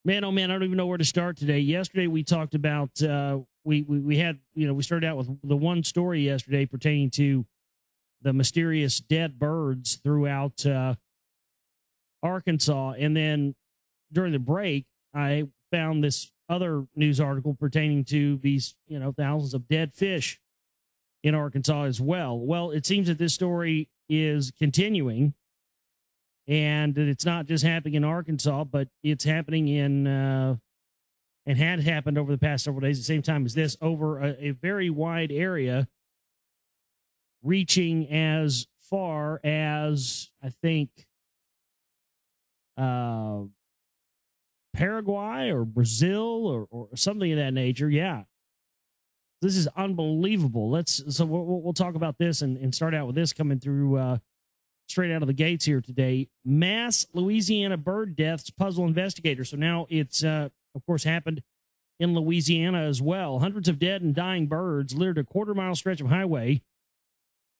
Man, oh man, I don't even know where to start today. Yesterday we talked about we had, we started out with the one story yesterday pertaining to the mysterious dead birds throughout Arkansas, and then during the break I found this other news article pertaining to these, thousands of dead fish in Arkansas as well. Well, it seems that this story is continuing, and that it's not just happening in Arkansas, but it's happening in and had happened over the past several days at the same time as this, over a very wide area, reaching as far as, I think, Paraguay or Brazil or something of that nature. Yeah, this is unbelievable. We'll talk about this and start out with this coming through straight out of the gates here today. Mass Louisiana bird deaths puzzle investigators. So now it's, of course, happened in Louisiana as well. Hundreds of dead and dying birds littered a quarter-mile stretch of highway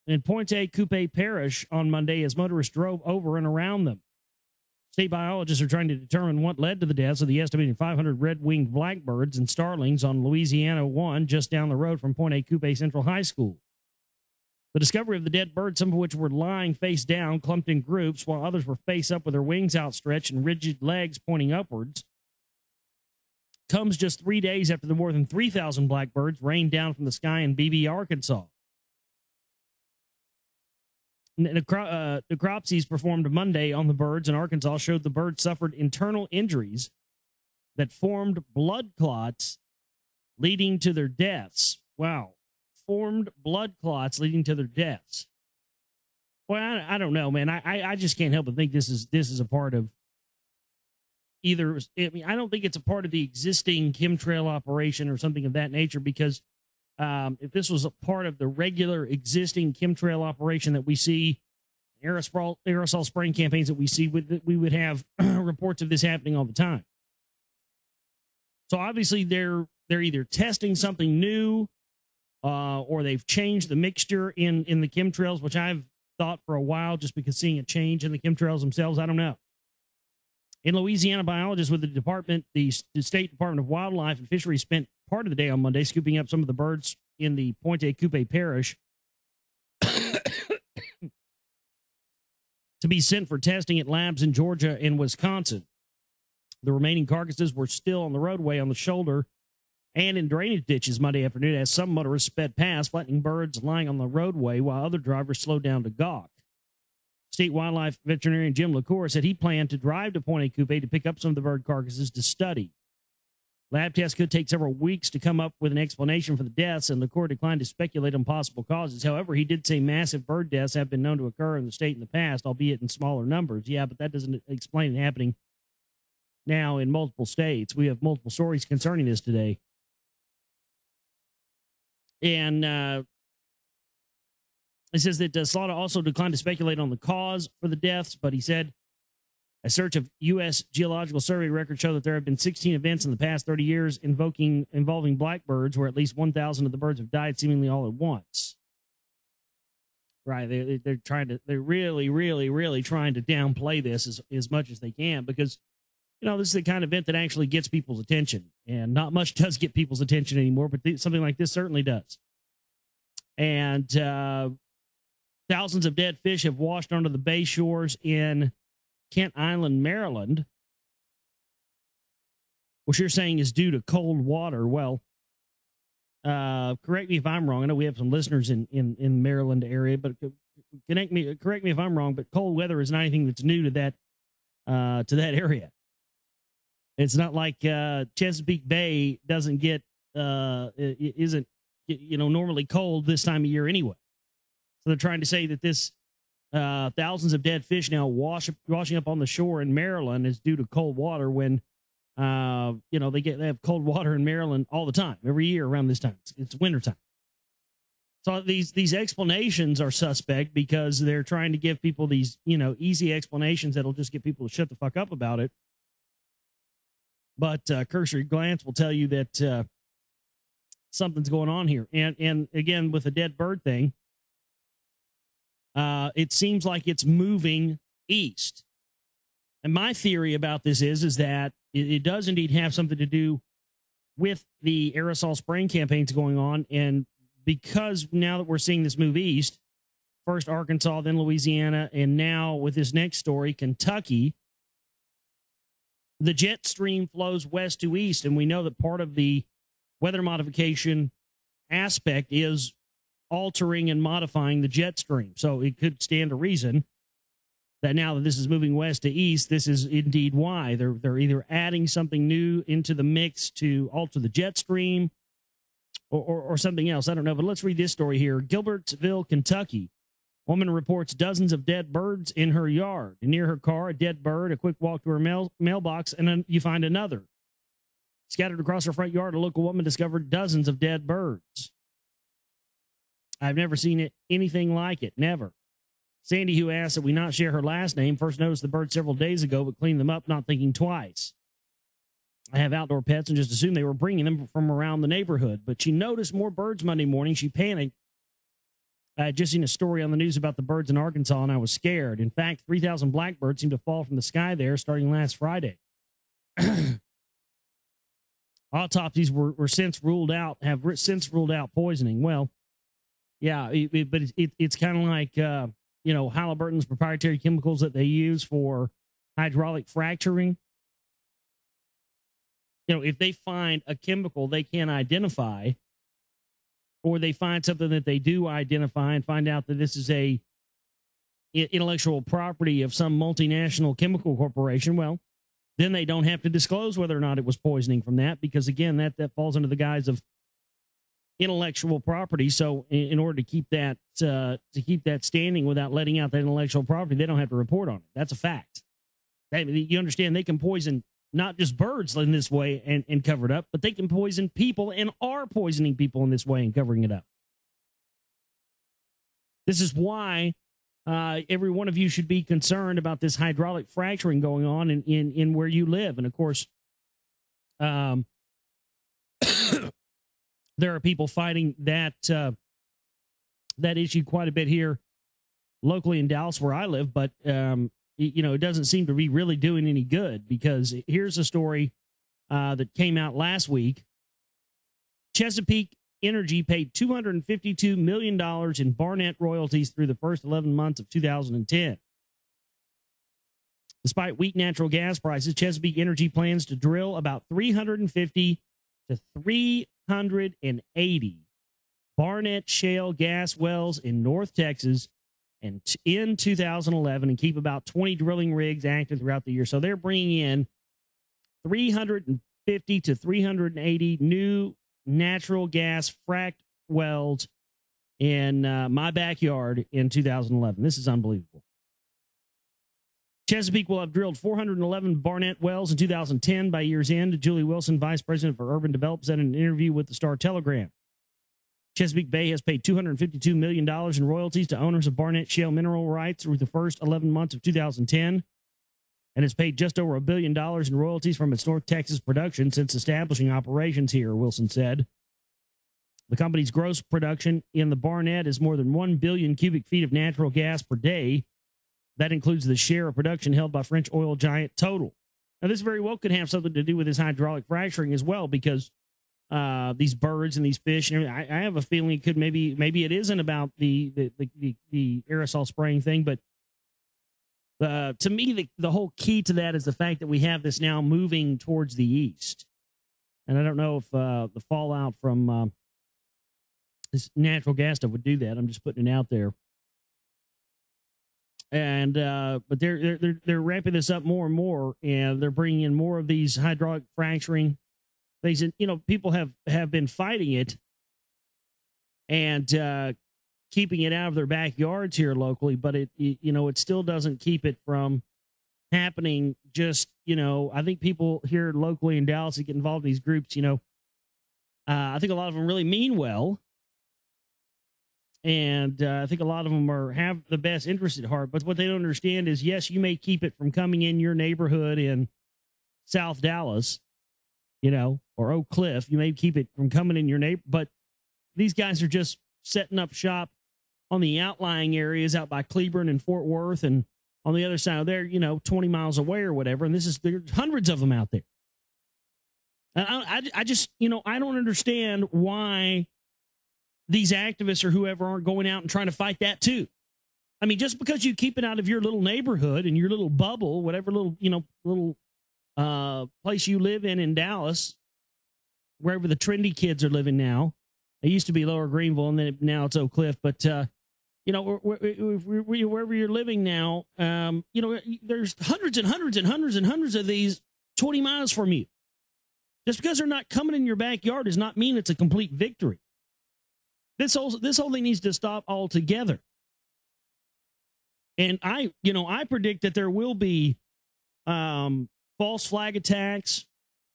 in Pointe-Coupé Parish on Monday as motorists drove over and around them. State biologists are trying to determine what led to the deaths of the estimated 500 red-winged blackbirds and starlings on Louisiana 1 just down the road from Pointe-Coupé Central High School. The discovery of the dead birds, some of which were lying face down, clumped in groups, while others were face up with their wings outstretched and rigid legs pointing upwards, comes just 3 days after the more than 3,000 blackbirds rained down from the sky in Beebe, Arkansas. Necropsies performed Monday on the birds in Arkansas showed the birds suffered internal injuries that formed blood clots leading to their deaths. Wow. Formed blood clots leading to their deaths. Well, I don't know, man. I just can't help but think this is a part of either. I mean, I don't think it's a part of the existing chemtrail operation or something of that nature, because if this was a part of the regular existing chemtrail operation that we see, aerosol spraying campaigns that we see, we would have reports of this happening all the time. So obviously they're either testing something new, or they've changed the mixture in the chemtrails, which I've thought for a while, just because seeing a change in the chemtrails themselves, I don't know. In Louisiana, biologists with the State Department of Wildlife and Fisheries spent part of the day on Monday scooping up some of the birds in the Pointe-Coupé Parish to be sent for testing at labs in Georgia and Wisconsin. The remaining carcasses were still on the roadway on the shoulder and in drainage ditches Monday afternoon as some motorists sped past, flattening birds lying on the roadway while other drivers slowed down to gawk. State wildlife veterinarian Jim LaCour said he planned to drive to Pointe-Coupé to pick up some of the bird carcasses to study. Lab tests could take several weeks to come up with an explanation for the deaths, and LaCour declined to speculate on possible causes. However, he did say massive bird deaths have been known to occur in the state in the past, albeit in smaller numbers. Yeah, but that doesn't explain it happening now in multiple states. We have multiple stories concerning this today. And it says that Slaughter also declined to speculate on the cause for the deaths, but he said a search of U.S. Geological Survey records show that there have been 16 events in the past 30 years involving blackbirds, where at least 1,000 of the birds have died seemingly all at once. Right? They're really, really, really trying to downplay this as much as they can, because this is the kind of event that actually gets people's attention, and not much does get people's attention anymore, but something like this certainly does. And thousands of dead fish have washed onto the bay shores in Kent Island, Maryland, which you're saying is due to cold water. Well, correct me if I'm wrong. I know we have some listeners in Maryland area, but correct me if I'm wrong, but cold weather is not anything that's new to that area. It's not like Chesapeake Bay doesn't get isn't normally cold this time of year anyway. So they're trying to say that this thousands of dead fish now washing up on the shore in Maryland is due to cold water, when they have cold water in Maryland all the time, every year around this time. It's wintertime. So these explanations are suspect, because they're trying to give people these easy explanations that'll just get people to shut the fuck up about it. But cursory glance will tell you that something's going on here. And again, with the dead bird thing, it seems like it's moving east. And my theory about this is that it does indeed have something to do with the aerosol spraying campaigns going on. And because now that we're seeing this move east, first Arkansas, then Louisiana, and now with this next story, Kentucky, the jet stream flows west to east. And we know that part of the weather modification aspect is altering and modifying the jet stream. So it could stand to reason that now that this is moving west to east, this is indeed why. They're either adding something new into the mix to alter the jet stream or something else. I don't know, but let's read this story here. Gilbertsville, Kentucky. Woman reports dozens of dead birds in her yard. Near her car, a dead bird, a quick walk to her mailbox, and then you find another. Scattered across her front yard, a local woman discovered dozens of dead birds. I've never seen anything like it. Never. Sandy, who asked that we not share her last name, first noticed the birds several days ago, but cleaned them up, not thinking twice. I have outdoor pets and just assumed they were bringing them from around the neighborhood. But she noticed more birds Monday morning. She panicked. I had just seen a story on the news about the birds in Arkansas, and I was scared. In fact, 3,000 blackbirds seemed to fall from the sky there starting last Friday. Autopsies were since ruled out, have since ruled out poisoning. Well, yeah, but it's kind of like, Halliburton's proprietary chemicals that they use for hydraulic fracturing. If they find a chemical they can't identify, or they find something that they do identify and find out that this is a intellectual property of some multinational chemical corporation, well, then they don't have to disclose whether or not it was poisoning from that, because again, that falls under the guise of intellectual property. So in order to keep that standing without letting out that intellectual property, they don't have to report on it. That's a fact. You understand, they can poison not just birds in this way and cover it up, but they can poison people and are poisoning people in this way and covering it up. This is why every one of you should be concerned about this hydraulic fracturing going on in where you live. And of course, there are people fighting that issue quite a bit here locally in Dallas where I live, but it doesn't seem to be really doing any good, because here's a story that came out last week. Chesapeake Energy paid $252 million in Barnett royalties through the first 11 months of 2010. Despite weak natural gas prices, Chesapeake Energy plans to drill about 350 to 380 Barnett shale gas wells in North Texas and in 2011, and keep about 20 drilling rigs active throughout the year. So they're bringing in 350 to 380 new natural gas frac wells in my backyard in 2011. This is unbelievable. Chesapeake will have drilled 411 Barnett wells in 2010 by year's end. Julie Wilson, vice president for urban development, said in an interview with the Star Telegram. Chesapeake Bay has paid $252 million in royalties to owners of Barnett shale mineral rights through the first 11 months of 2010, and has paid just over $1 billion in royalties from its North Texas production since establishing operations here, Wilson said. The company's gross production in the Barnett is more than 1 billion cubic feet of natural gas per day. That includes the share of production held by French oil giant Total. Now, this very well could have something to do with this hydraulic fracturing as well, because these birds and these fish, and I have a feeling it could maybe it isn't about the aerosol spraying thing, but to me the whole key to that is the fact that we have this now moving towards the east, and I don't know if the fallout from this natural gas stuff would do that. I'm just putting it out there, and but they're ramping this up more and more, and they're bringing in more of these hydraulic fracturing things. And people have been fighting it and keeping it out of their backyards here locally, but it still doesn't keep it from happening. Just I think people here locally in Dallas that get involved in these groups, I think a lot of them really mean well, and I think a lot of them have the best interest at heart. But what they don't understand is, yes, you may keep it from coming in your neighborhood in South Dallas, or Oak Cliff. You may keep it from coming in your neighbor, but these guys are just setting up shop on the outlying areas out by Cleburne and Fort Worth, and on the other side of there, 20 miles away or whatever. And there's hundreds of them out there. I just, I don't understand why these activists or whoever aren't going out and trying to fight that too. I mean, just because you keep it out of your little neighborhood and your little bubble, whatever little place you live in Dallas, wherever the trendy kids are living now. It used to be Lower Greenville, and then now it's Oak Cliff. But wherever you're living now, there's hundreds and hundreds and hundreds and hundreds of these 20 miles from you. Just because they're not coming in your backyard does not mean it's a complete victory. This whole thing needs to stop altogether. And I predict that there will be false flag attacks,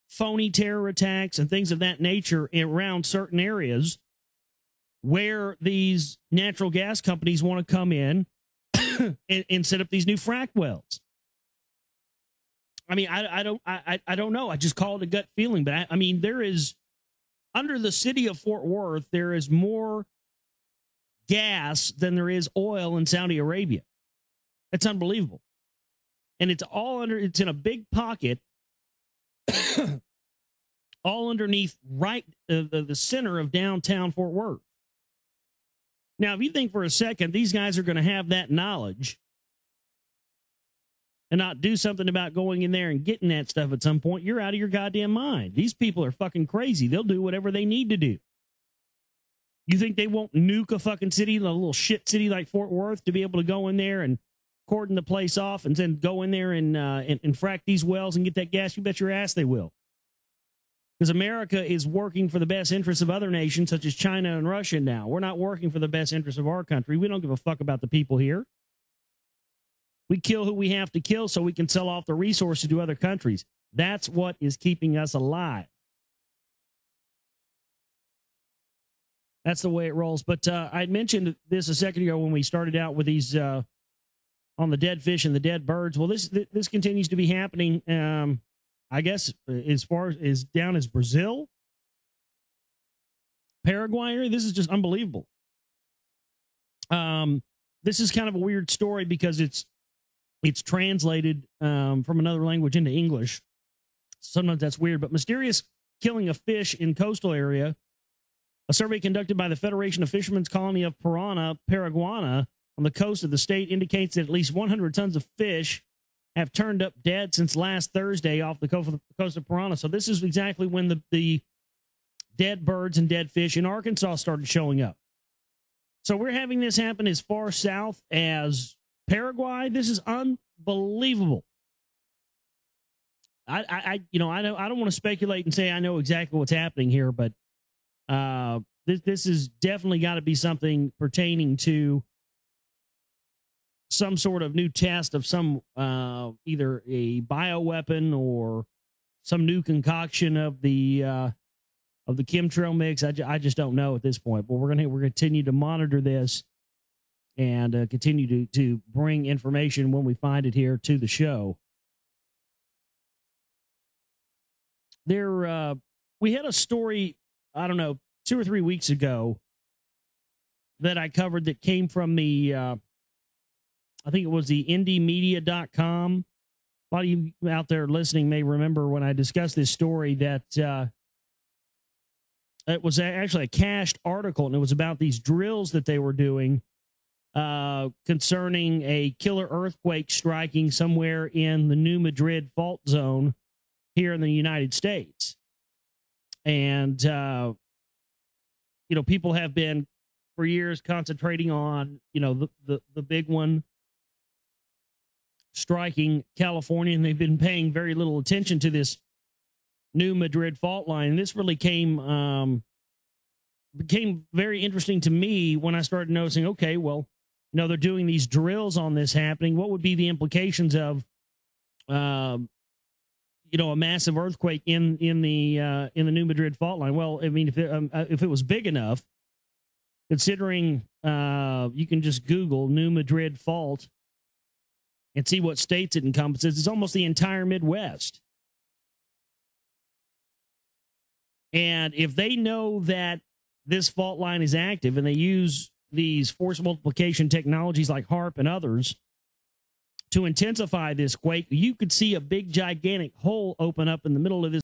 phony terror attacks, and things of that nature around certain areas where these natural gas companies want to come in and set up these new frac wells. I mean, I don't know. I just call it a gut feeling, but I mean, there is, under the city of Fort Worth, there is more gas than there is oil in Saudi Arabia. It's unbelievable. And it's in a big pocket, all underneath the center of downtown Fort Worth. Now, if you think for a second these guys are going to have that knowledge and not do something about going in there and getting that stuff at some point, you're out of your goddamn mind. These people are fucking crazy. They'll do whatever they need to do. You think they won't nuke a fucking city, a little shit city like Fort Worth, to be able to go in there and cordon the place off and then go in there and frack these wells and get that gas? You bet your ass they will. Because America is working for the best interests of other nations such as China and Russia now. We're not working for the best interests of our country. We don't give a fuck about the people here. We kill who we have to kill so we can sell off the resources to other countries. That's what is keeping us alive. That's the way it rolls. But I had mentioned this a second ago when we started out with these on the dead fish and the dead birds. Well, this continues to be happening, I guess, as far as down as Brazil, Paraguay. This is just unbelievable. This is kind of a weird story because it's translated from another language into English. Sometimes that's weird, but mysterious killing of fish in coastal area. A survey conducted by the Federation of Fishermen's Colony of Paraguana on the coast of the state indicates that at least 100 tons of fish have turned up dead since last Thursday off the coast of Paraná. So this is exactly when the dead birds and dead fish in Arkansas started showing up. So we're having this happen as far south as Paraguay. This is unbelievable. I don't want to speculate and say I know exactly what's happening here, but this has definitely got to be something pertaining to some sort of new test of some either a bioweapon or some new concoction of the chemtrail mix. I just don't know at this point, but we're going to continue to monitor this and continue to bring information when we find it here to the show. We had a story, I don't know, 2 or 3 weeks ago that I covered that came from the, I think it was the indiemedia.com. A lot of you out there listening may remember when I discussed this story that it was actually a cached article, and it was about these drills that they were doing concerning a killer earthquake striking somewhere in the New Madrid fault zone here in the United States. And, people have been for years concentrating on, the big one striking California, and they've been paying very little attention to this New Madrid fault line. And this really became very interesting to me when I started noticing, okay, well, they're doing these drills on this happening. What would be the implications of, a massive earthquake in the New Madrid fault line? Well, I mean, if it was big enough, considering you can just Google New Madrid fault and see what states it encompasses, it's almost the entire Midwest. And if they know that this fault line is active and they use these force multiplication technologies like HARP and others to intensify this quake, you could see a big, gigantic hole open up in the middle of this